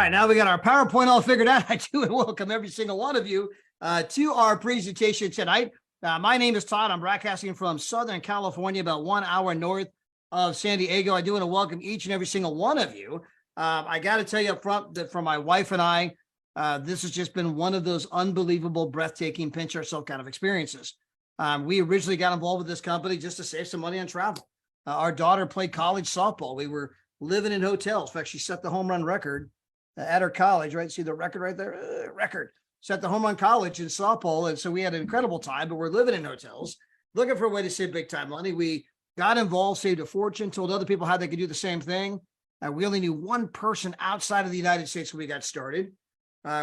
right, now we got our PowerPoint all figured out. I do welcome every single one of you to our presentation tonight. My name is Todd. I'm broadcasting from Southern California, about 1 hour north of San Diego. I do want to welcome each and every single one of you. I got to tell you up front that for my wife and I, this has just been one of those unbelievable, breathtaking, pinch yourself kind of experiences. We originally got involved with this company just to save some money on travel. Our daughter played college softball. We were living in hotels. In fact, she set the home run record at her college, right? See the record right there? Record. Set the home run college in softball. And so we had an incredible time, but we're living in hotels, looking for a way to save big time money. We got involved, saved a fortune, told other people how they could do the same thing. We only knew one person outside of the United States when we got started.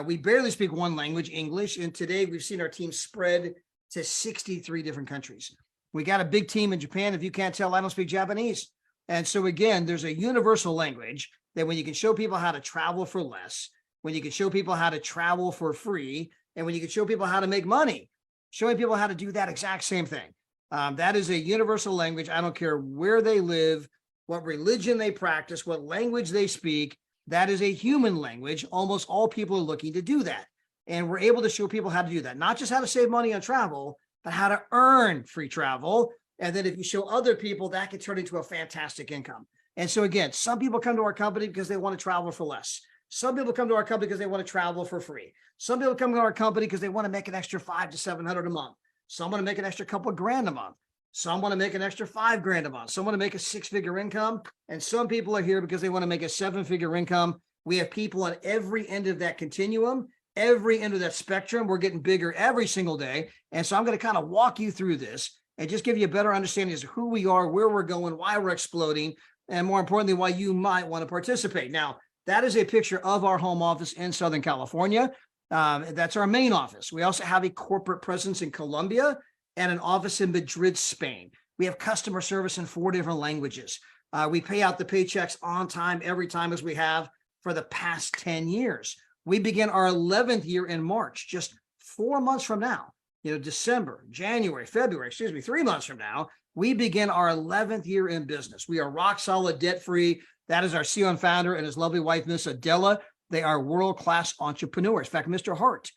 We barely speak one language, English. And today we've seen our team spread to 63 different countries. We got a big team in Japan. If you can't tell, I don't speak Japanese. And so again, there's a universal language that when you can show people how to travel for less, when you can show people how to travel for free, and when you can show people how to make money, showing people how to do that exact same thing. That is a universal language. I don't care where they live, what religion they practice, what language they speak. That is a human language. Almost all people are looking to do that. And we're able to show people how to do that. Not just how to save money on travel, but how to earn free travel. And then if you show other people, that can turn into a fantastic income. And so again, some people come to our company because they want to travel for less. Some people come to our company because they want to travel for free. Some people come to our company because they want to make an extra $500 to $700 a month. Some want to make an extra couple of grand a month. Some want to make an extra $5 grand a month. Some want to make a six-figure income. And some people are here because they want to make a seven-figure income. We have people on every end of that continuum, every end of that spectrum. We're getting bigger every single day. And so I'm going to kind of walk you through this and just give you a better understanding as to who we are, where we're going, why we're exploding, and more importantly, why you might want to participate. Now, that is a picture of our home office in Southern California. That's our main office. We also have a corporate presence in Colombia and an office in Madrid, Spain. We have customer service in 4 different languages. We pay out the paychecks on time, every time, as we have for the past 10 years. We begin our 11th year in March, just 4 months from now. December, January, February, 3 months from now, we begin our 11th year in business. We are rock solid, debt-free. That is our CEO and founder and his lovely wife, Miss Adela. They are world-class entrepreneurs. In fact, Mr. Hart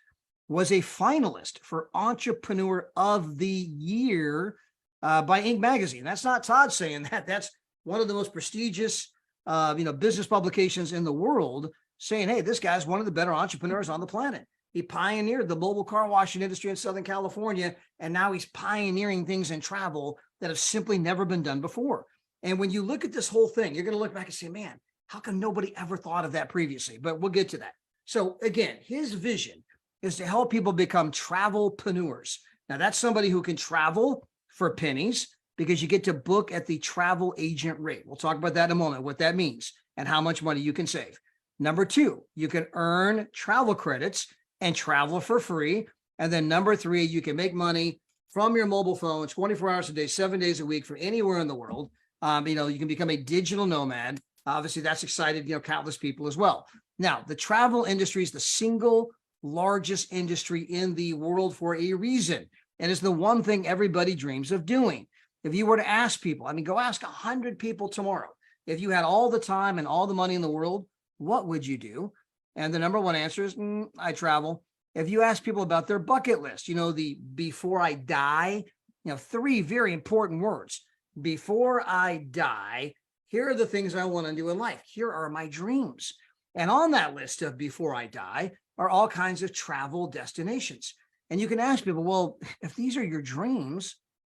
was a finalist for Entrepreneur of the Year by Inc. magazine. That's not Todd saying that. That's one of the most prestigious, business publications in the world saying, hey, this guy's one of the better entrepreneurs on the planet. He pioneered the mobile car washing industry in Southern California, and now he's pioneering things in travel that have simply never been done before. And when you look at this whole thing, you're going to look back and say, man, how come nobody ever thought of that previously? But we'll get to that. So again, his vision is to help people become travelpreneurs. Now, that's somebody who can travel for pennies because you get to book at the travel agent rate. We'll talk about that in a moment, what that means and how much money you can save. Number 2, you can earn travel credits and travel for free. And then number 3, you can make money from your mobile phone 24 hours a day, 7 days a week from anywhere in the world. You can become a digital nomad. Obviously, that's excited, countless people as well. Now, the travel industry is the single largest industry in the world for a reason. And it's the one thing everybody dreams of doing. If you were to ask people, go ask 100 people tomorrow, if you had all the time and all the money in the world, what would you do? And the number one answer is, I travel. If you ask people about their bucket list, the before I die, 3 very important words. Before I die, here are the things I want to do in life. Here are my dreams. And on that list of before I die are all kinds of travel destinations. And you can ask people, well, if these are your dreams,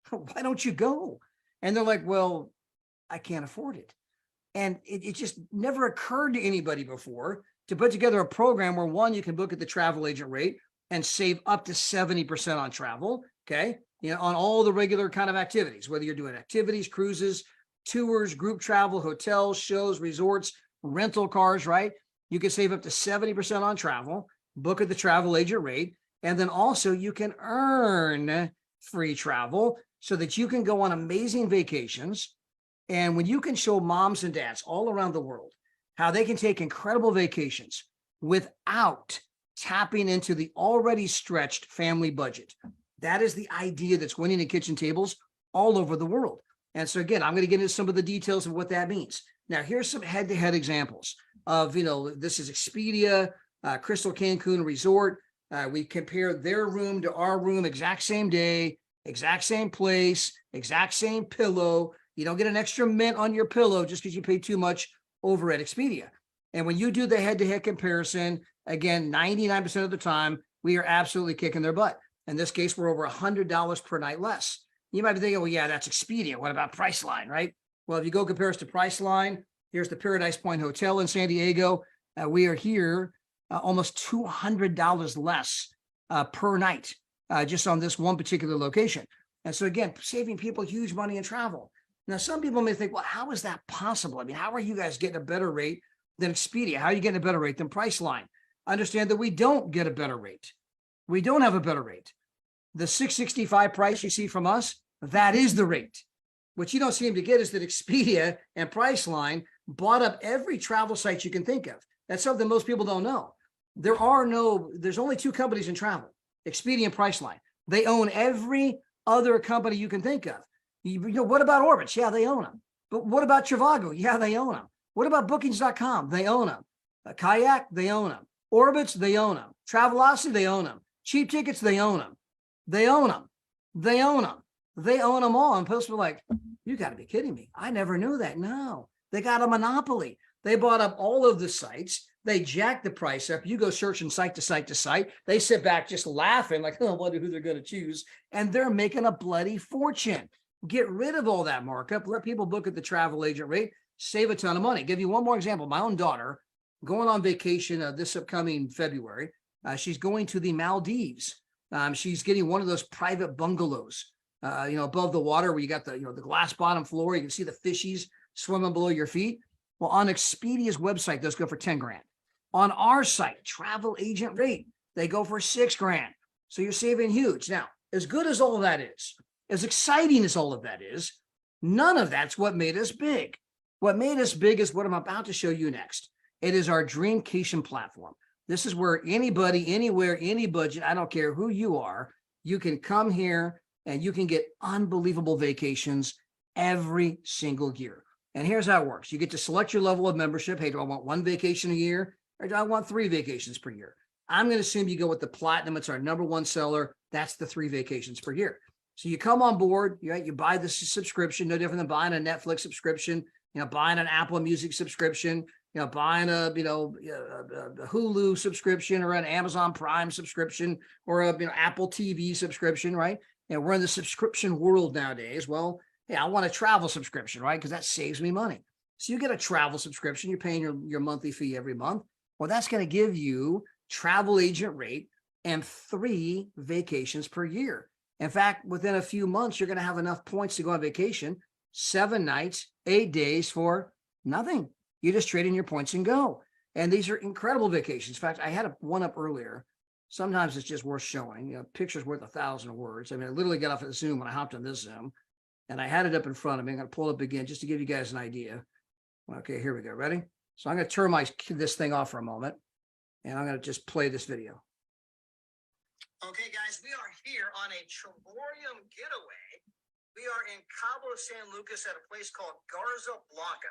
why don't you go? And they're like, well, I can't afford it. And it just never occurred to anybody before to put together a program where, one, you can book at the travel agent rate and save up to 70% on travel, okay? On all the regular kind of activities, whether you're doing activities, cruises, tours, group travel, hotels, shows, resorts, rental cars, right? You can save up to 70% on travel, book at the travel agent rate, and then also you can earn free travel so that you can go on amazing vacations. And when you can show moms and dads all around the world how they can take incredible vacations without tapping into the already stretched family budget, that is the idea that's winning at kitchen tables all over the world. And so again, I'm going to get into some of the details of what that means. Now, here's some head-to-head examples. of, this is Expedia, Crystal Cancun Resort. We compare their room to our room, exact same day, exact same place, exact same pillow. You don't get an extra mint on your pillow just because you pay too much over at Expedia. And when you do the head-to-head comparison, again, 99% of the time, we are absolutely kicking their butt. In this case, we're over $100 per night less. You might be thinking, well, yeah, that's Expedia. What about Priceline, right? Well, if you go compare us to Priceline, here's the Paradise Point Hotel in San Diego. We are here almost $200 less per night just on this one particular location. And so again, saving people huge money in travel. Now, some people may think, well, how is that possible? I mean, how are you guys getting a better rate than Expedia? How are you getting a better rate than Priceline? Understand that we don't get a better rate. We don't have a better rate. The $665 price you see from us, that is the rate. What you don't seem to get is that Expedia and Priceline bought up every travel site you can think of. That's something most people don't know. There's only two companies in travel, Expedia and Priceline. They own every other company you can think of. What about Orbitz? Yeah, they own them. But what about Trivago? Yeah, they own them. What about Bookings.com? They own them. Kayak, they own them. Orbitz, they own them. Travelocity, they own them. Cheap Tickets, they own them. They own them. They own them. They own them all. And people are like, you got to be kidding me. I never knew that. No, they got a monopoly. They bought up all of the sites. They jacked the price up. You go searching site to site to site. They sit back just laughing like, oh, I wonder who they're going to choose. And they're making a bloody fortune. Get rid of all that markup. Let people book at the travel agent rate. Save a ton of money. Give you one more example. My own daughter going on vacation this upcoming February. She's going to the Maldives. She's getting one of those private bungalows, above the water where you got the glass bottom floor. You can see the fishies swimming below your feet. Well, on Expedia's website, those go for 10 grand. On our site, travel agent rate, they go for 6 grand. So you're saving huge. Now, as good as all of that is, as exciting as all of that is, none of that's what made us big. What made us big is what I'm about to show you next. It is our Dreamcation platform. This is where anybody, anywhere, any budget, I don't care who you are, you can come here and you can get unbelievable vacations every single year. And here's how it works. You get to select your level of membership. Hey, do I want 1 vacation a year or do I want 3 vacations per year? I'm going to assume you go with the platinum. It's our #1 seller. That's the 3 vacations per year. So you come on board, you buy this subscription, no different than buying a Netflix subscription, buying an Apple Music subscription, buying a Hulu subscription or an Amazon Prime subscription or a Apple TV subscription, right? We're in the subscription world nowadays. Well, hey, I want a travel subscription, right? Because that saves me money. So you get a travel subscription, you're paying your monthly fee every month. Well, that's going to give you travel agent rate and 3 vacations per year. In fact, within a few months, you're going to have enough points to go on vacation, 7 nights, 8 days for nothing. You just trade in your points and go. And these are incredible vacations. In fact, I had one up earlier. Sometimes it's just worth showing. Picture's worth 1,000 words. I mean, I literally got off at Zoom when I hopped on this Zoom. And I had it up in front of me. I'm going to pull it up again just to give you guys an idea. Okay, here we go. Ready? So I'm going to turn this thing off for a moment. And I'm going to just play this video. Okay, guys, we are here on a TRAVORIUM getaway. We are in Cabo San Lucas at a place called Garza Blanca.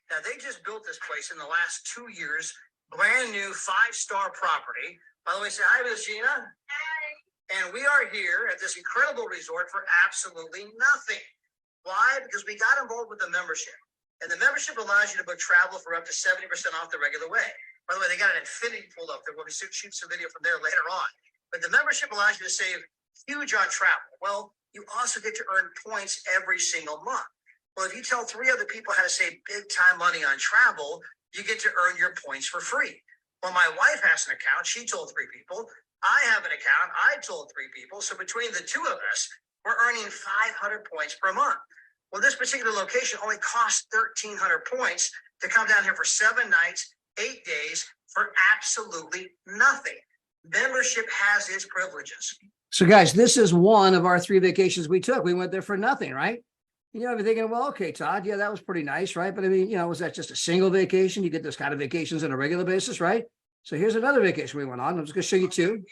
Now, they just built this place in the last 2 years. Brand new 5-star property. By the way, say hi, Miss Gina. Hi. And we are here at this incredible resort for absolutely nothing. Why? Because we got involved with the membership. And the membership allows you to book travel for up to 70% off the regular way. By the way, they got an infinity pool up there. We'll be shooting some video from there later on. But the membership allows you to save huge on travel. Well, you also get to earn points every single month. Well, if you tell 3 other people how to save big time money on travel, you get to earn your points for free. Well, my wife has an account. She told 3 people. I have an account. I told 3 people. So between the 2 of us, we're earning 500 points per month. Well, this particular location only costs 1,300 points to come down here for 7 nights, 8 days for absolutely nothing. Membership has its privileges. So guys, this is one of our 3 vacations we took. We went there for nothing, right? I've been thinking, well, okay, Todd, yeah, that was pretty nice, right? But I mean, was that just a single vacation? You get those kind of vacations on a regular basis, right? So here's another vacation we went on. I'm just going to show you 2.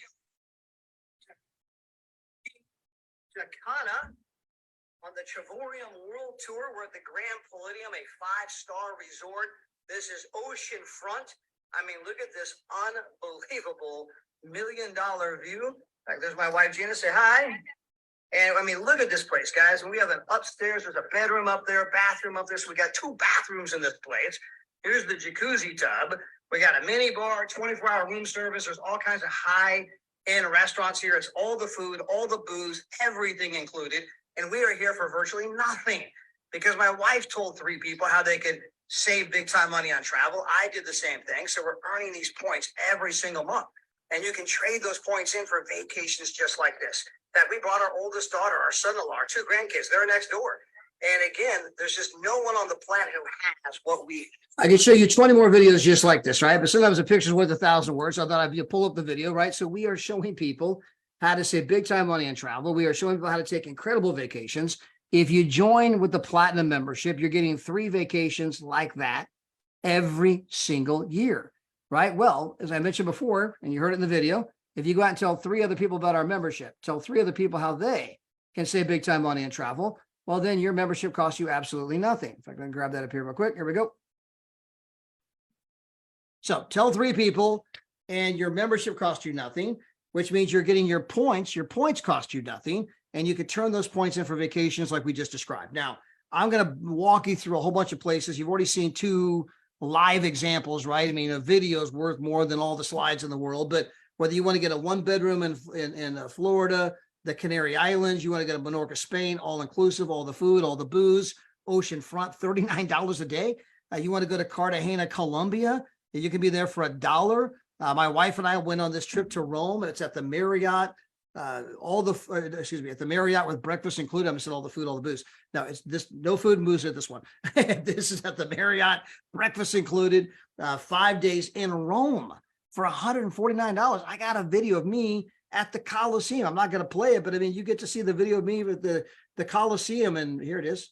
Jacana on the TRAVORIUM World Tour. We're at the Grand Palladium, a 5-star resort. This is ocean front. I mean, look at this unbelievable $1 million view. Like, there's my wife, Gina, say hi. And I mean, look at this place, guys. And we have an upstairs, there's a bedroom up there, bathroom up there. So we got 2 bathrooms in this place. Here's the jacuzzi tub. We got a mini bar, 24-hour room service. There's all kinds of high-end restaurants here. It's all the food, all the booze, everything included. And we are here for virtually nothing because my wife told 3 people how they could save big time money on travel. I did the same thing. So we're earning these points every single month. And you can trade those points in for vacations just like this. That we brought our oldest daughter, our son-in-law, our 2 grandkids. They're next door. And again, there's just no one on the planet who has what we have. I can show you 20 more videos just like this, right? But sometimes a picture's worth 1,000 words. I thought I'd pull up the video, right? So we are showing people how to save big time money on travel. We are showing people how to take incredible vacations. If you join with the Platinum membership, you're getting 3 vacations like that every single year, right? Well, as I mentioned before, and you heard it in the video, if you go out and tell 3 other people about our membership, tell 3 other people how they can save big time money on travel, well, then your membership costs you absolutely nothing. In fact, I'm going to grab that up here real quick. Here we go. So tell 3 people and your membership costs you nothing, which means you're getting your points. Your points cost you nothing. And you could turn those points in for vacations like we just described. Now, I'm going to walk you through a whole bunch of places. You've already seen 2 live examples, right? I mean, a video is worth more than all the slides in the world. But whether you want to get a 1-bedroom in Florida, the Canary Islands, you want to get a Menorca, Spain, all inclusive, all the food, all the booze, ocean front, $39 a day. You want to go to Cartagena, Colombia, you can be there for $1. My wife and I went on this trip to Rome, and it's at the Marriott. At the Marriott with breakfast included. I'm saying all the food, all the booze. No, it's this, no food and booze at this one. This is at the Marriott, breakfast included, 5 days in Rome for $149. I got a video of me at the Colosseum. I'm not going to play it, but I mean, you get to see the video of me with the Colosseum, and here it is.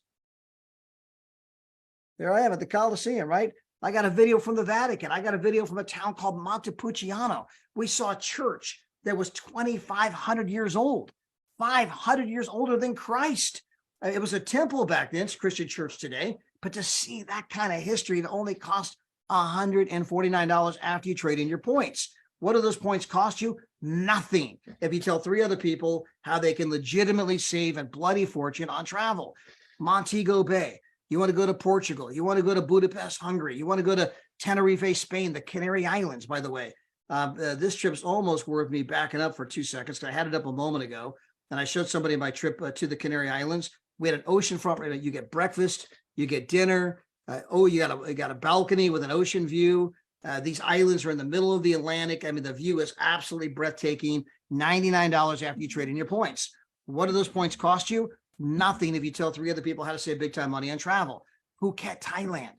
There I am at the Colosseum, right? I got a video from the Vatican. I got a video from a town called Montepulciano. We saw a church that was 2,500 years old, 500 years older than Christ. It was a temple back then. It's a Christian church today. But to see that kind of history, it only cost $149 after you trade in your points. What do those points cost you? Nothing. If you tell 3 other people how they can legitimately save a bloody fortune on travel. Montego Bay. You want to go to Portugal. You want to go to Budapest, Hungary. You want to go to Tenerife, Spain, the Canary Islands, by the way. This trip's almost worth me backing up for 2 seconds because I had it up a moment ago, and I showed somebody my trip to the Canary Islands. We had an oceanfront. You get breakfast, you get dinner. You got a balcony with an ocean view. These islands are in the middle of the Atlantic. I mean, the view is absolutely breathtaking. $99 after you trade in your points. What do those points cost you? Nothing if you tell 3 other people how to save big time money on travel. Phuket, Thailand.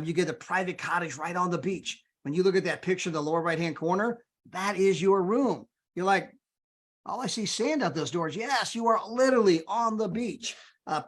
You get a private cottage right on the beach. When you look at that picture in the lower right-hand corner, that is your room. You're like, all I see is sand out those doors. Yes, you are literally on the beach.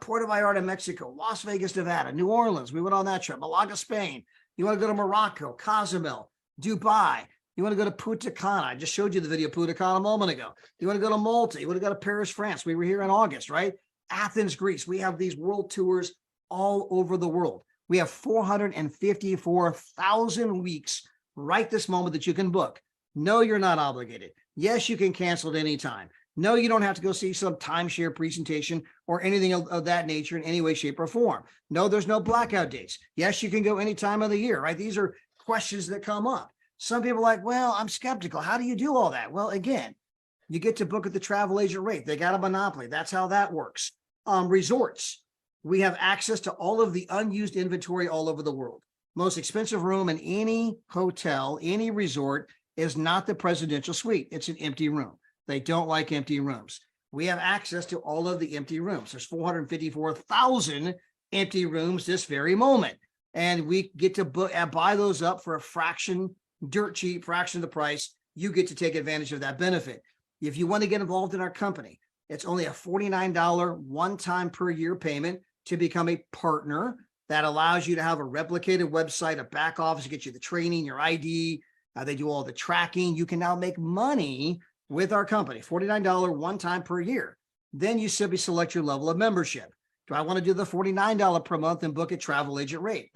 Puerto Vallarta, Mexico, Las Vegas, Nevada, New Orleans. We went on that trip. Malaga, Spain. You want to go to Morocco, Cozumel, Dubai. You want to go to Punta Cana. I just showed you the video of Punta Cana a moment ago. You want to go to Malta. You want to go to Paris, France. We were here in August, right? Athens, Greece. We have these world tours all over the world. We have 454,000 weeks right this moment that you can book. No, you're not obligated. Yes, you can cancel at any time. No, you don't have to go see some timeshare presentation or anything of that nature in any way, shape, or form. No, there's no blackout dates. Yes, you can go any time of the year, right? These are questions that come up. Some people are like, well, I'm skeptical. How do you do all that? Well, again, you get to book at the travel agent rate. They got a monopoly. That's how that works. Resorts. We have access to all of the unused inventory all over the world. Most expensive room in any hotel, any resort is not the presidential suite. It's an empty room. They don't like empty rooms. We have access to all of the empty rooms. There's 454,000 empty rooms this very moment. And we get to buy those up for a fraction, dirt cheap, fraction of the price. You get to take advantage of that benefit. If you want to get involved in our company, it's only a $49 one-time per year payment to become a partner. That allows you to have a replicated website, a back office to get you the training, your ID. They do all the tracking. You can now make money with our company, $49 one time per year. Then you simply select your level of membership. Do I want to do the $49 per month and book at travel agent rate?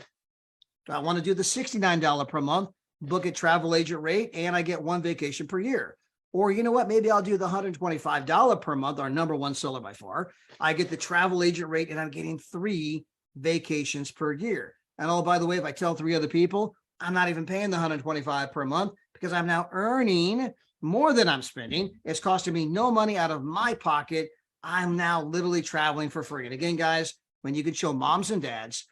I want to do the $69 per month, book at travel agent rate, and I get 1 vacation per year. Or you know what, maybe I'll do the $125 per month, our number one seller by far. I get the travel agent rate and I'm getting 3 vacations per year. And oh, by the way, if I tell 3 other people, I'm not even paying the $125 per month because I'm now earning more than I'm spending. It's costing me no money out of my pocket. I'm now literally traveling for free. And again, guys, when you can show moms and dads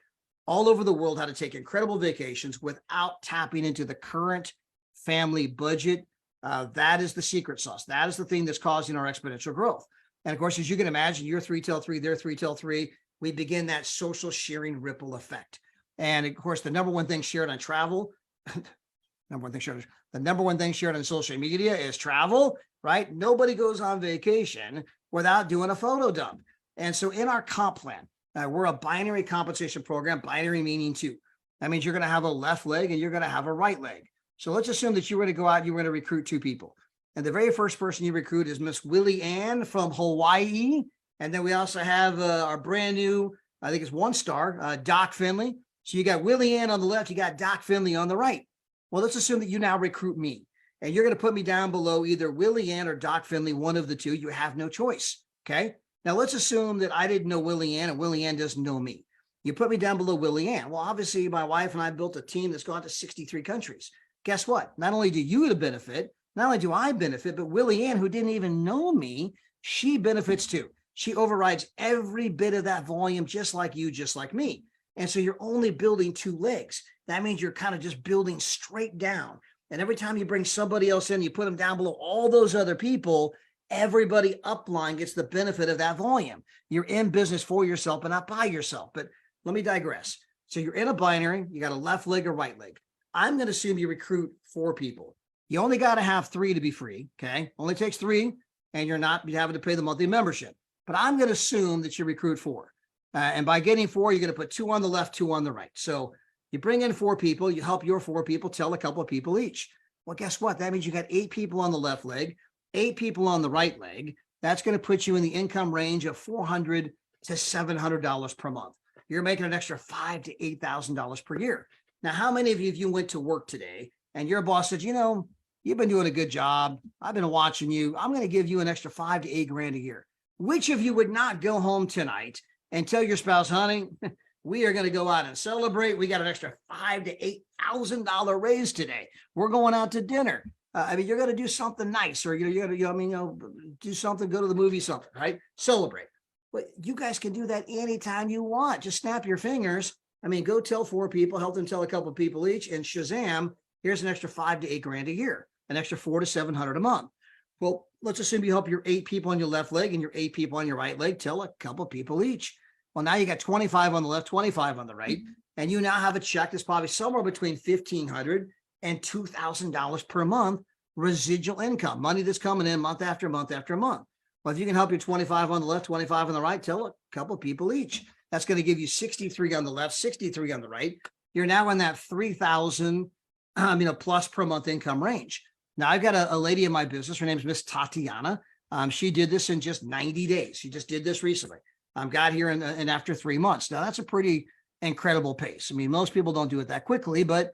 all over the world how to take incredible vacations without tapping into the current family budget, that is the secret sauce. That is the thing that's causing our exponential growth. And of course, as you can imagine, you're 3 till 3, they're 3 till 3. We begin that social sharing ripple effect. And of course, the number one thing shared on travel, the number one thing shared on social media is travel, right? Nobody goes on vacation without doing a photo dump. And so in our comp plan, we're a binary compensation program, binary meaning 2. That means you're going to have a left leg and you're going to have a right leg. So let's assume that you're going to go out and you're going to recruit 2 people. And the very first person you recruit is Miss Willie Ann from Hawaii. And then we also have our brand new, I think it's 1-star, Doc Finley. So you got Willie Ann on the left, you got Doc Finley on the right. Well, let's assume that you now recruit me. And you're going to put me down below either Willie Ann or Doc Finley, one of the 2. You have no choice, okay? Now let's assume that I didn't know Willie Ann and Willie Ann doesn't know me. You put me down below Willie Ann. Well, obviously my wife and I built a team that's gone to 63 countries. Guess what? Not only do you benefit, not only do I benefit, but Willie Ann, who didn't even know me, she benefits too. She overrides every bit of that volume, just like you, just like me. And so you're only building 2 legs. That means you're kind of just building straight down. And every time you bring somebody else in, you put them down below all those other people, everybody upline gets the benefit of that volume. You're in business for yourself, but not by yourself. But let me digress. So you're in a binary, you got a left leg or right leg. I'm going to assume you recruit 4 people. You only got to have 3 to be free. Okay. Only takes 3 and you're not having to pay the monthly membership, but I'm going to assume that you recruit 4. And by getting 4, you're going to put 2 on the left, 2 on the right. So you bring in 4 people, you help your 4 people tell a couple of people each. Well, guess what? That means you got 8 people on the left leg, 8 people on the right leg. That's going to put you in the income range of $400 to $700 per month. You're making an extra $5,000 to $8,000 per year. Now, how many of you, if you went to work today and your boss said, you know, you've been doing a good job, I've been watching you, I'm going to give you an extra $5,000 to $8,000 a year. Which of you would not go home tonight and tell your spouse, honey, we are going to go out and celebrate. We got an extra $5,000 to $8,000 raise today. We're going out to dinner. I mean, you're going to do something nice, or you're going to, do something, go to the movie, something, right? Celebrate. But you guys can do that anytime you want. Just snap your fingers. I mean, go tell 4 people, help them tell a couple of people each, and shazam, here's an extra $5,000 to $8,000 a year, an extra $400 to $700 a month. Well, let's assume you help your 8 people on your left leg and your 8 people on your right leg, tell a couple of people each. Well, now you got 25 on the left, 25 on the right, and you now have a check that's probably somewhere between $1,500 and $2,000 per month residual income, money that's coming in month after month after month. Well, if you can help your 25 on the left, 25 on the right, tell a couple of people each. That's going to give you 63 on the left, 63 on the right. You're now in that 3,000 plus per month income range. Now, I've got a lady in my business. Her name is Miss Tatiana. She did this in just 90 days. She just did this recently. Got here in after 3 months. Now, that's a pretty incredible pace. I mean, most people don't do it that quickly, but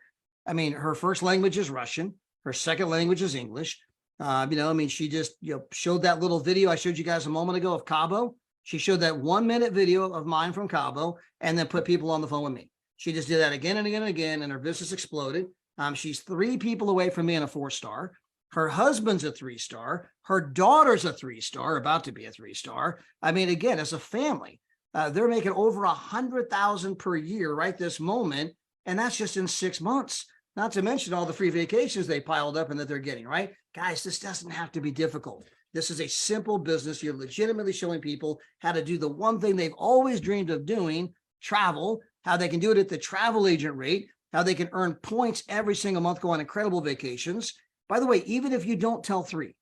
I mean, her first language is Russian. Her second language is English. She just showed that little video I showed you guys a moment ago of Cabo. She showed that 1-minute video of mine from Cabo and then put people on the phone with me. She just did that again and again and again, and her business exploded. She's 3 people away from me in a 4-star. Her husband's a 3-star. Her daughter's a 3-star, about to be a 3-star. I mean, again, as a family, they're making over $100,000 per year right this moment, and that's just in 6 months. Not to mention all the free vacations they piled up and that they're getting, right? Guys, this doesn't have to be difficult. This is a simple business. You're legitimately showing people how to do the one thing they've always dreamed of doing, travel, how they can do it at the travel agent rate, how they can earn points every single month, go on incredible vacations. By the way, even if you don't tell 3,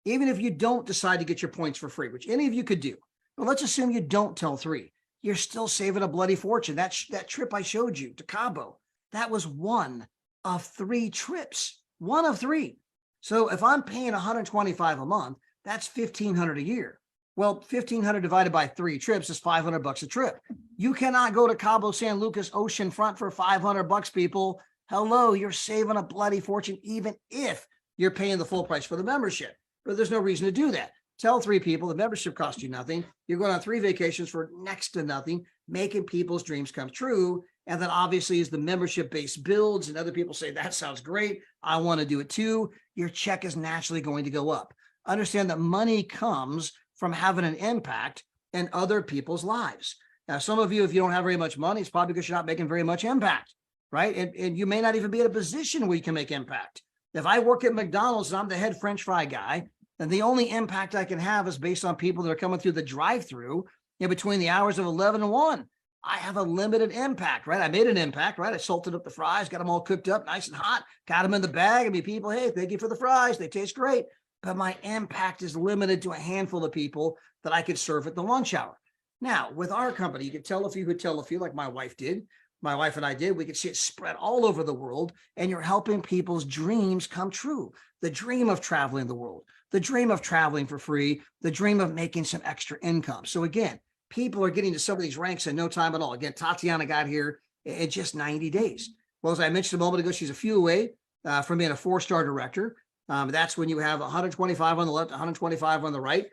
even if you don't decide to get your points for free, which any of you could do, but let's assume you don't tell 3, you're still saving a bloody fortune. That trip I showed you to Cabo, that was one of 3 trips, one of 3. So if I'm paying $125 a month, that's $1,500 a year. Well, 1,500 divided by 3 trips is $500 a trip. You cannot go to Cabo San Lucas oceanfront for $500, people. Hello, you're saving a bloody fortune, even if you're paying the full price for the membership. But there's no reason to do that. Tell 3 people the membership costs you nothing. You're going on 3 vacations for next to nothing, making people's dreams come true. And then obviously as the membership base builds and other people say, that sounds great, I want to do it too, your check is naturally going to go up. Understand that money comes from having an impact in other people's lives. Now, some of you, if you don't have very much money, it's probably because you're not making very much impact, right? And you may not even be in a position where you can make impact. If I work at McDonald's and I'm the head French fry guy, then the only impact I can have is based on people that are coming through the drive-through in between the hours of 11 and 1. I have a limited impact, right? I made an impact, right? I salted up the fries, got them all cooked up nice and hot, got them in the bag. I mean, people, hey, thank you for the fries. They taste great. But my impact is limited to a handful of people that I could serve at the lunch hour. Now, with our company, you could tell a few like my wife did. My wife and I did. We could see it spread all over the world, and you're helping people's dreams come true. The dream of traveling the world, the dream of traveling for free, the dream of making some extra income. So again, people are getting to some of these ranks in no time at all. Again, Tatiana got here in just 90 days. Well, as I mentioned a moment ago, she's a few away from being a 4-star director. That's when you have 125 on the left, 125 on the right.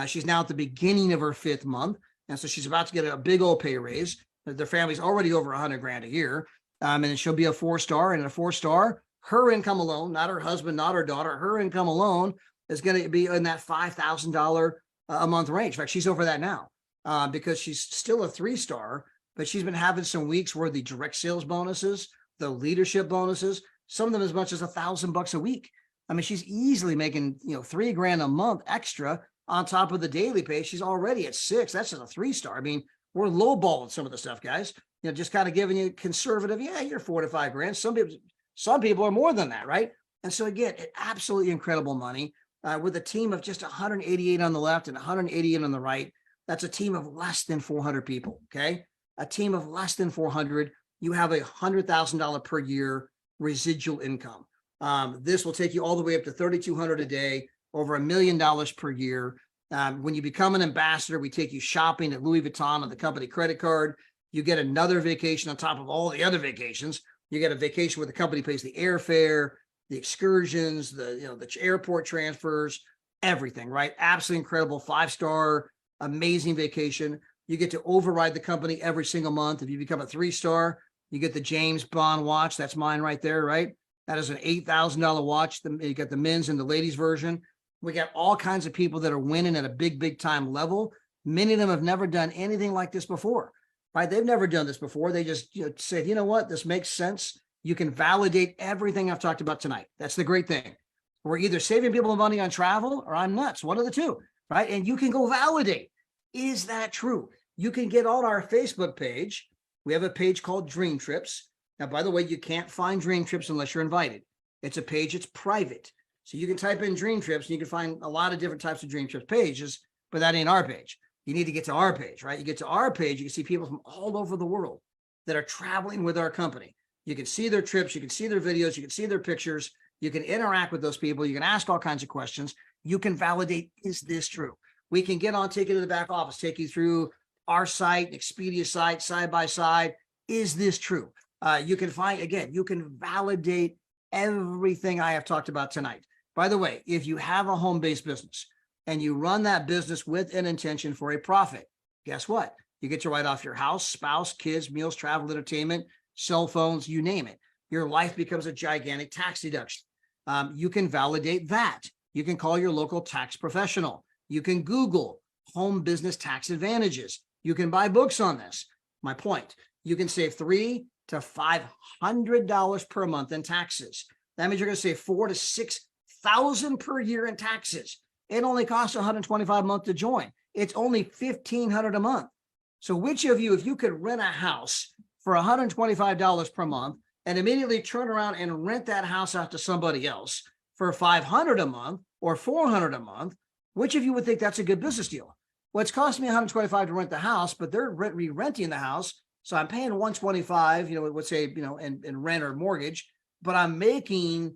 She's now at the beginning of her 5th month. And so she's about to get a big old pay raise. Their family's already over 100 grand a year. And then she'll be a 4-star, and a 4-star, her income alone, not her husband, not her daughter, her income alone is going to be in that $5,000 a month range. In fact, she's over that now because she's still a 3-star, but she's been having some weeks where the direct sales bonuses, the leadership bonuses, some of them as much as $1,000 a week. I mean, she's easily making, $3 grand a month extra on top of the daily pay. She's already at 6. That's just a 3-star. I mean, we're lowballing some of the stuff, guys. Just kind of giving you conservative. Yeah, you're 4 to 5 grand. Some people are more than that, right? And so again, absolutely incredible money with a team of just 188 on the left and 188 on the right. That's a team of less than 400 people. Okay, a team of less than 400. You have $100,000 per year residual income. This will take you all the way up to $3,200 a day, over $1 million per year. When you become an ambassador, we take you shopping at Louis Vuitton on the company credit card. You get another vacation on top of all the other vacations. You get a vacation where the company pays the airfare, the excursions, the airport transfers, everything, right? Absolutely incredible 5-star, amazing vacation. You get to override the company every single month. If you become a 3-star, you get the James Bond watch. That's mine right there, right? That is an $8,000 watch. You got the men's and the ladies version. We got all kinds of people that are winning at a big time level. Many of them have never done anything like this before, right? They've never done this before. They just said, you know what, this makes sense. You can validate everything I've talked about tonight. That's the great thing. We're either saving people money on travel or I'm nuts. One of the two, right? And you can go validate. Is that true? You can get on our Facebook page. We have a page called Dream Trips. Now, by the way, you can't find Dream Trips unless you're invited. It's a page, it's private. So you can type in Dream Trips and you can find a lot of different types of Dream Trips pages, but that ain't our page. You need to get to our page, right? You get to our page, you can see people from all over the world that are traveling with our company. You can see their trips, you can see their videos, you can see their pictures, you can interact with those people, you can ask all kinds of questions. You can validate, is this true? We can get on, take you to the back office, take you through our site, Expedia site, side by side. Is this true? You can find, again, you can validate everything I have talked about tonight. By the way, if you have a home-based business and you run that business with an intention for a profit, guess what? You get to write off your house, spouse, kids, meals, travel, entertainment, cell phones, you name it. Your life becomes a gigantic tax deduction. You can validate that. You can call your local tax professional. You can Google home business tax advantages. You can buy books on this. My point, you can save $300 to $500 per month in taxes. That means you're going to save $4,000 to $6,000 per year in taxes. It only costs $125 a month to join. It's only $1,500 a month. So which of you, if you could rent a house for $125 per month and immediately turn around and rent that house out to somebody else for $500 a month or $400 a month, which of you would think that's a good business deal? Well, it's cost me $125 to rent the house, but they're re-renting the house. So I'm paying $125, let's say, in rent or mortgage, but I'm making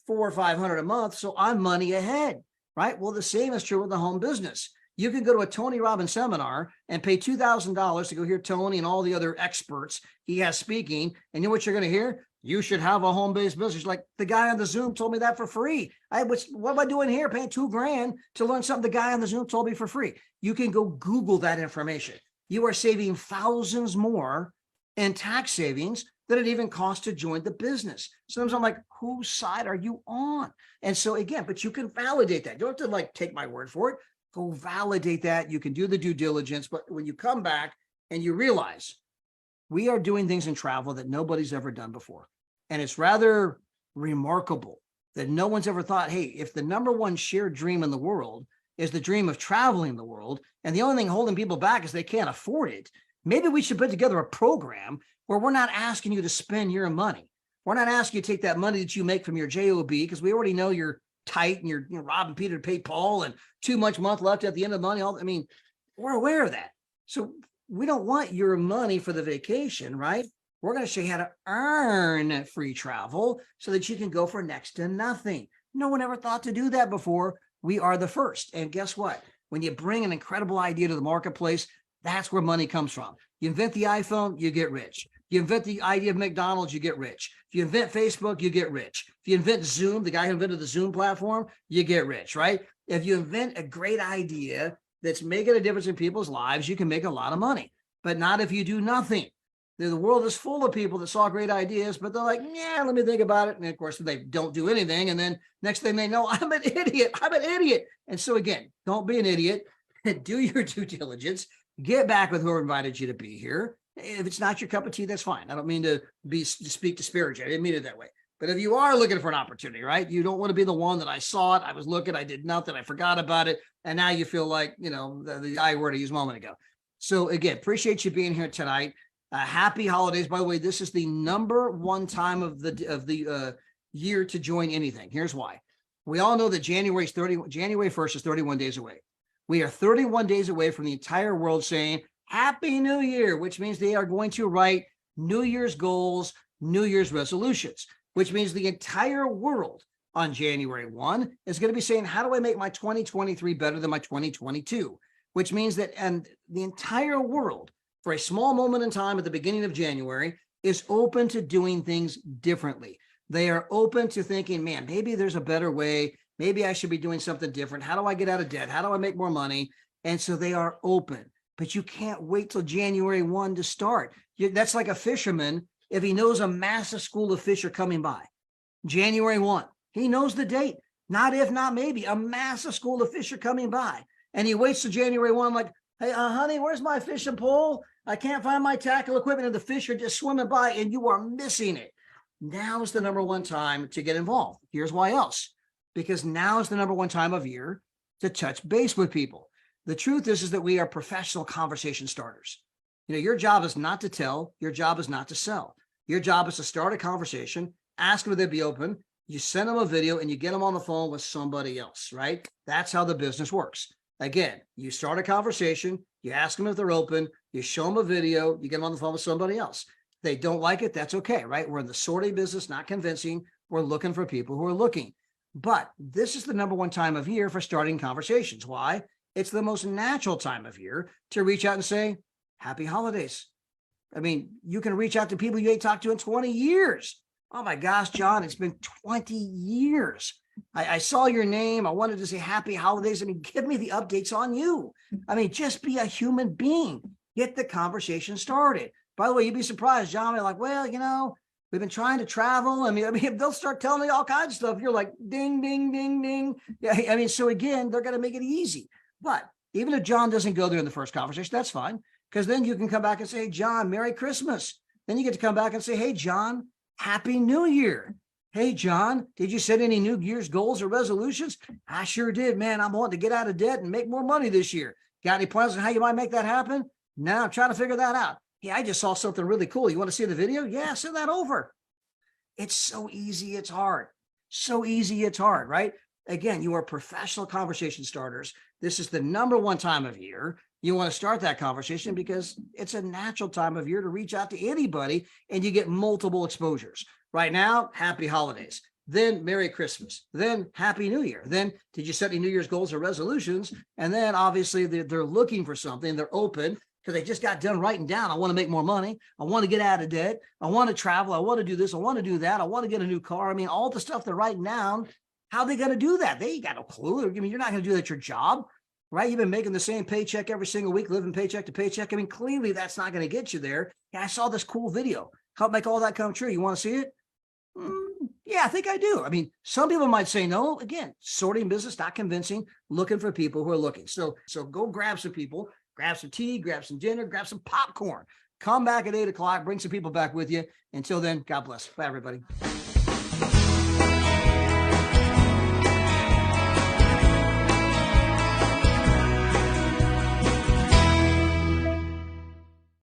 $400 or $500 a month. So I'm money ahead, right? Well, the same is true with the home business. You can go to a Tony Robbins seminar and pay $2,000 to go hear Tony and all the other experts he has speaking. And you know what you're going to hear? You should have a home-based business. Like the guy on the Zoom told me that for free. What am I doing here? Paying $2,000 to learn something the guy on the Zoom told me for free. You can go Google that information. You are saving thousands more in tax savings than it even costs to join the business. Sometimes I'm like, whose side are you on? And so again, but you can validate that. You don't have to like take my word for it. Go validate that. You can do the due diligence. But when you come back and you realize we are doing things in travel that nobody's ever done before. And it's rather remarkable that no one's ever thought, hey, if the number one shared dream in the world is the dream of traveling the world, and the only thing holding people back is they can't afford it, maybe we should put together a program where we're not asking you to spend your money. We're not asking you to take that money that you make from your JOB, because we already know you're tight and you're robbing Peter to pay Paul and too much month left at the end of the money. I mean, we're aware of that. So we don't want your money for the vacation, right? We're going to show you how to earn free travel so that you can go for next to nothing. No one ever thought to do that before. We are the first. And guess what? When you bring an incredible idea to the marketplace, that's where money comes from. You invent the iPhone, you get rich. You invent the idea of McDonald's, you get rich. If you invent Facebook, you get rich. If you invent Zoom, the guy who invented the Zoom platform, you get rich, right? If you invent a great idea that's making a difference in people's lives, you can make a lot of money, but not if you do nothing. The world is full of people that saw great ideas, but they're like, yeah, let me think about it. And of course, they don't do anything. And then next thing they know, I'm an idiot. I'm an idiot. And so again, don't be an idiot. Do your due diligence. Get back with whoever invited you to be here. If it's not your cup of tea, that's fine. I don't mean to speak disparaging. I didn't mean it that way. But if you are looking for an opportunity, right? You don't want to be the one that I saw it, I was looking, I did nothing, I forgot about it. And now you feel like, you know, the I word I used a moment ago. So again, appreciate you being here tonight. Happy holidays. By the way, this is the number one time of the year to join anything. Here's why. We all know that January 1st is 31 days away. We are 31 days away from the entire world saying Happy New Year, which means they are going to write New Year's goals, New Year's resolutions, which means the entire world on January 1 is going to be saying, how do I make my 2023 better than my 2022? Which means that, and the entire world for a small moment in time at the beginning of January is open to doing things differently. They are open to thinking, man, maybe there's a better way. Maybe I should be doing something different. How do I get out of debt? How do I make more money? And so they are open, but you can't wait till January 1 to start. That's like a fisherman. If he knows a massive school of fish are coming by, January 1, he knows the date. Not if, not maybe, a massive school of fish are coming by. And he waits till January 1, like, hey, honey, where's my fishing pole? I can't find my tackle equipment, and the fish are just swimming by and you are missing it. Now is the number one time to get involved. Here's why else. Because now is the number one time of year to touch base with people. The truth is that we are professional conversation starters. You know, your job is not to tell, your job is not to sell. Your job is to start a conversation, ask them if they'd be open, you send them a video, and you get them on the phone with somebody else, right? That's how the business works. Again, you start a conversation, you ask them if they're open, you show them a video, you get them on the phone with somebody else. If they don't like it, that's okay, right? We're in the sorting business, not convincing. We're looking for people who are looking. But this is the number one time of year for starting conversations. Why? It's the most natural time of year to reach out and say, happy holidays. I mean, you can reach out to people you ain't talked to in 20 years. Oh my gosh, John, it's been 20 years. I saw your name. I wanted to say happy holidays. I mean, give me the updates on you. I mean, just be a human being. Get the conversation started. By the way, you'd be surprised, John. They're like, well, you know, we've been trying to travel. I mean, they'll start telling me all kinds of stuff. You're like, ding, ding, ding, ding. Yeah, I mean, so again, they're going to make it easy. But even if John doesn't go there in the first conversation, that's fine. Because then you can come back and say, hey, John, Merry Christmas. Then you get to come back and say, hey, John, Happy New Year. Hey, John, did you set any New Year's goals or resolutions? I sure did, man. I'm wanting to get out of debt and make more money this year. Got any plans on how you might make that happen? No, I'm trying to figure that out. Yeah, I just saw something really cool. You want to see the video? Yeah, send that over. It's so easy, it's hard. So easy, it's hard, right? Again, you are professional conversation starters. This is the number one time of year. You want to start that conversation because it's a natural time of year to reach out to anybody and you get multiple exposures. Right now, happy holidays. Then Merry Christmas. Then Happy New Year. Then did you set any New Year's goals or resolutions? And then obviously they're looking for something. They're open because they just got done writing down. I want to make more money. I want to get out of debt. I want to travel. I want to do this. I want to do that. I want to get a new car. I mean, all the stuff they're writing down. How are they going to do that? They ain't got no clue. I mean, you're not going to do that at your job, right? You've been making the same paycheck every single week, living paycheck to paycheck. I mean, clearly that's not going to get you there. Yeah, I saw this cool video. Help make all that come true. You want to see it? Yeah, I think I do. I mean, some people might say no. Again, sorting business, not convincing, looking for people who are looking. So go grab some people, grab some tea, grab some dinner, grab some popcorn. Come back at 8 o'clock, bring some people back with you. Until then, God bless. Bye, everybody.